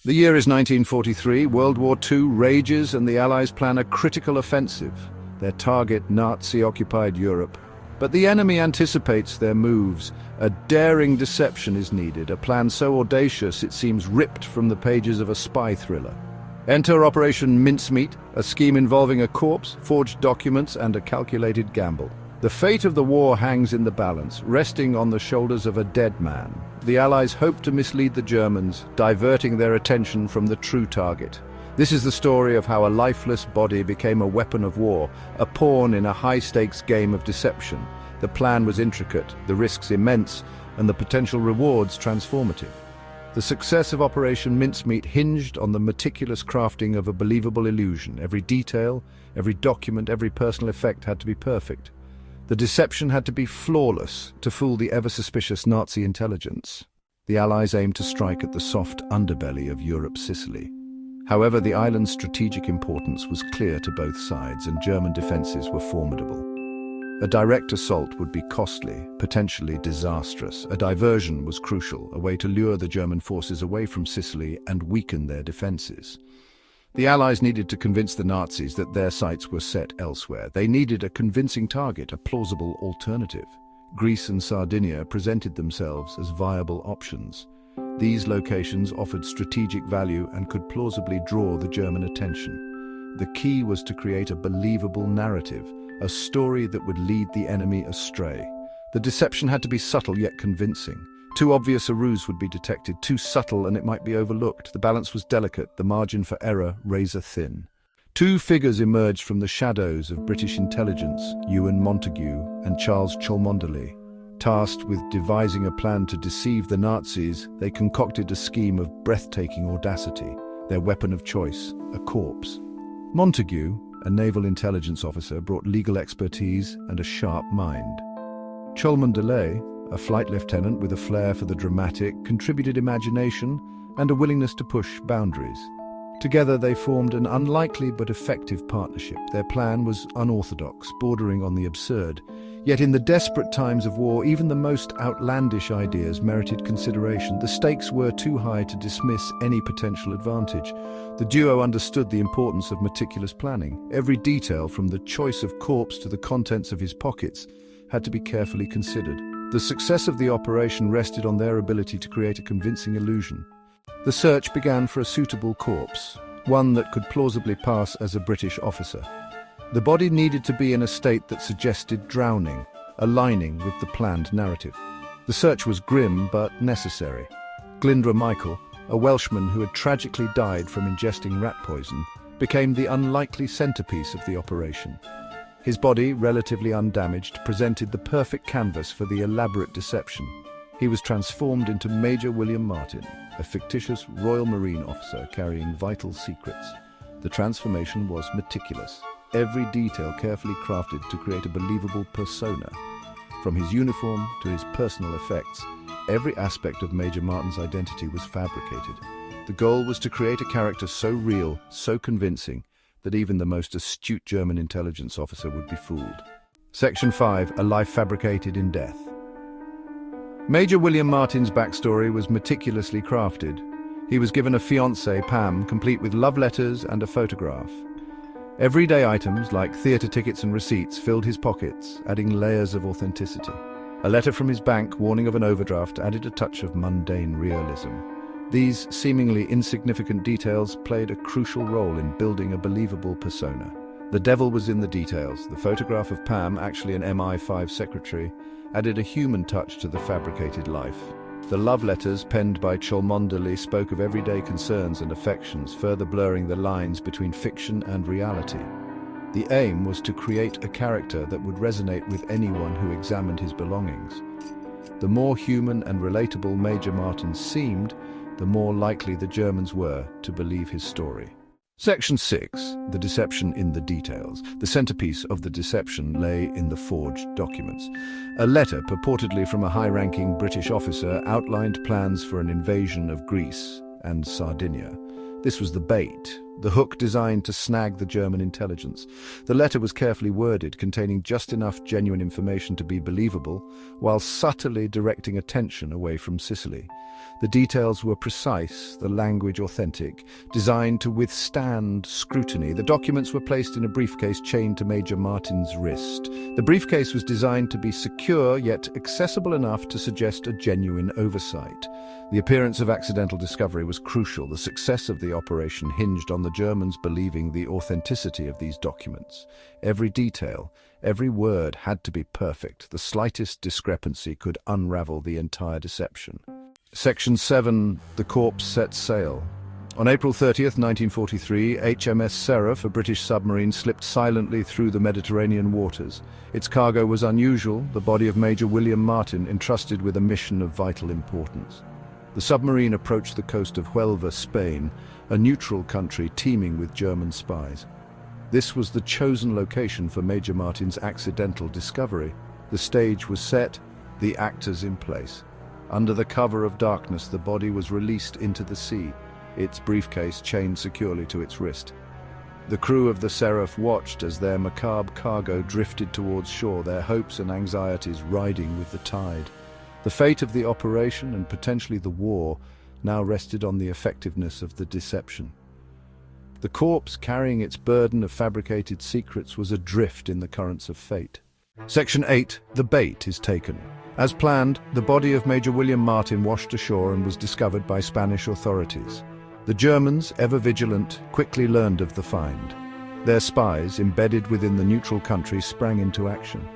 The year is 1943, World War II rages and the Allies plan a critical offensive. Their target, Nazi-occupied Europe. But the enemy anticipates their moves. A daring deception is needed, a plan so audacious it seems ripped from the pages of a spy thriller. Enter Operation Mincemeat, a scheme involving a corpse, forged documents, and a calculated gamble. The fate of the war hangs in the balance, resting on the shoulders of a dead man. The Allies hope to mislead the Germans, diverting their attention from the true target. This is the story of how a lifeless body became a weapon of war, a pawn in a high-stakes game of deception. The plan was intricate, the risks immense, and the potential rewards transformative. The success of Operation Mincemeat hinged on the meticulous crafting of a believable illusion. Every detail, every document, every personal effect had to be perfect. The deception had to be flawless to fool the ever-suspicious Nazi intelligence. The Allies aimed to strike at the soft underbelly of Europe's Sicily. However, the island's strategic importance was clear to both sides, and German defences were formidable. A direct assault would be costly, potentially disastrous. A diversion was crucial, a way to lure the German forces away from Sicily and weaken their defences. The Allies needed to convince the Nazis that their sights were set elsewhere. They needed a convincing target, a plausible alternative. Greece and Sardinia presented themselves as viable options. These locations offered strategic value and could plausibly draw the German attention. The key was to create a believable narrative, a story that would lead the enemy astray. The deception had to be subtle yet convincing. Too obvious a ruse would be detected, too subtle and it might be overlooked. The balance was delicate, the margin for error razor thin. Two figures emerged from the shadows of British intelligence, Ewen Montagu and Charles Cholmondeley. Tasked with devising a plan to deceive the Nazis, they concocted a scheme of breathtaking audacity. Their weapon of choice, a corpse. Montagu, a naval intelligence officer, brought legal expertise and a sharp mind. Cholmondeley, a flight lieutenant with a flair for the dramatic, contributed imagination and a willingness to push boundaries. Together they formed an unlikely but effective partnership. Their plan was unorthodox, bordering on the absurd. Yet in the desperate times of war, even the most outlandish ideas merited consideration. The stakes were too high to dismiss any potential advantage. The duo understood the importance of meticulous planning. Every detail, from the choice of corpse to the contents of his pockets, had to be carefully considered. The success of the operation rested on their ability to create a convincing illusion. The search began for a suitable corpse, one that could plausibly pass as a British officer. The body needed to be in a state that suggested drowning, aligning with the planned narrative. The search was grim but necessary. Glyndwr Michael, a Welshman who had tragically died from ingesting rat poison, became the unlikely centerpiece of the operation. His body, relatively undamaged, presented the perfect canvas for the elaborate deception. He was transformed into Major William Martin, a fictitious Royal Marine officer carrying vital secrets. The transformation was meticulous, every detail carefully crafted to create a believable persona. From his uniform to his personal effects, every aspect of Major Martin's identity was fabricated. The goal was to create a character so real, so convincing, that even the most astute German intelligence officer would be fooled. Section 5. A life fabricated in death. Major William Martin's backstory was meticulously crafted. He was given a fiancée, Pam, complete with love letters and a photograph. Everyday items like theatre tickets and receipts filled his pockets, adding layers of authenticity. A letter from his bank warning of an overdraft added a touch of mundane realism. These seemingly insignificant details played a crucial role in building a believable persona. The devil was in the details. The photograph of Pam, actually an MI5 secretary, added a human touch to the fabricated life. The love letters penned by Cholmondeley spoke of everyday concerns and affections, further blurring the lines between fiction and reality. The aim was to create a character that would resonate with anyone who examined his belongings. The more human and relatable Major Martin seemed, the more likely the Germans were to believe his story. Section 6. The deception in the details. The centerpiece of the deception lay in the forged documents. A letter, purportedly from a high-ranking British officer, outlined plans for an invasion of Greece and Sardinia. This was the bait. the hook designed to snag the German intelligence. The letter was carefully worded, containing just enough genuine information to be believable, while subtly directing attention away from Sicily. The details were precise, the language authentic, designed to withstand scrutiny. The documents were placed in a briefcase chained to Major Martin's wrist. The briefcase was designed to be secure, yet accessible enough to suggest a genuine oversight. The appearance of accidental discovery was crucial. The success of the operation hinged on the Germans believing the authenticity of these documents. Every detail, every word had to be perfect. The slightest discrepancy could unravel the entire deception. Section 7. The corpse set sail. On April 30th, 1943, HMS Seraph, a British submarine, slipped silently through the Mediterranean waters. Its cargo was unusual, the body of Major William Martin, entrusted with a mission of vital importance. The submarine approached the coast of Huelva, Spain, a neutral country teeming with German spies. This was the chosen location for Major Martin's accidental discovery. The stage was set, the actors in place. Under the cover of darkness, the body was released into the sea, its briefcase chained securely to its wrist. The crew of the Seraph watched as their macabre cargo drifted towards shore, their hopes and anxieties riding with the tide. The fate of the operation, and potentially the war, now rested on the effectiveness of the deception. The corpse, carrying its burden of fabricated secrets, was adrift in the currents of fate. Section 8. The bait is taken. As planned, the body of Major William Martin washed ashore and was discovered by Spanish authorities. The Germans, ever vigilant, quickly learned of the find. Their spies, embedded within the neutral country, sprang into action.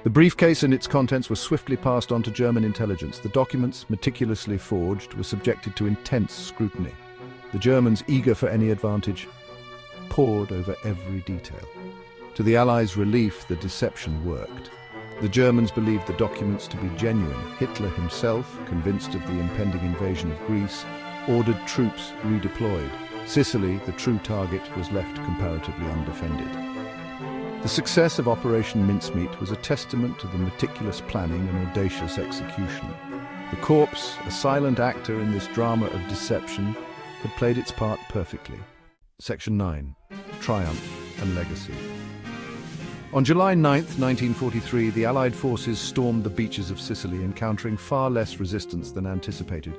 The briefcase and its contents were swiftly passed on to German intelligence. The documents, meticulously forged, were subjected to intense scrutiny. The Germans, eager for any advantage, pored over every detail. To the Allies' relief, the deception worked. The Germans believed the documents to be genuine. Hitler himself, convinced of the impending invasion of Greece, ordered troops redeployed. Sicily, the true target, was left comparatively undefended. The success of Operation Mincemeat was a testament to the meticulous planning and audacious execution. The corpse, a silent actor in this drama of deception, had played its part perfectly. Section 9. Triumph and Legacy. On July 9, 1943, the Allied forces stormed the beaches of Sicily, encountering far less resistance than anticipated.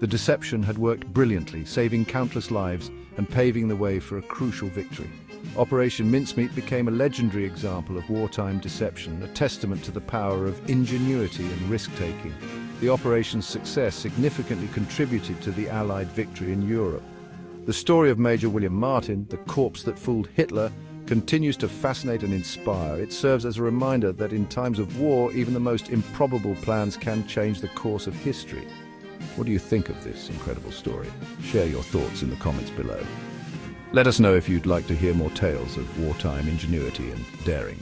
The deception had worked brilliantly, saving countless lives and paving the way for a crucial victory. Operation Mincemeat became a legendary example of wartime deception, a testament to the power of ingenuity and risk-taking. The operation's success significantly contributed to the Allied victory in Europe. The story of Major William Martin, the corpse that fooled Hitler, continues to fascinate and inspire. It serves as a reminder that in times of war, even the most improbable plans can change the course of history. What do you think of this incredible story? Share your thoughts in the comments below. Let us know if you'd like to hear more tales of wartime ingenuity and daring.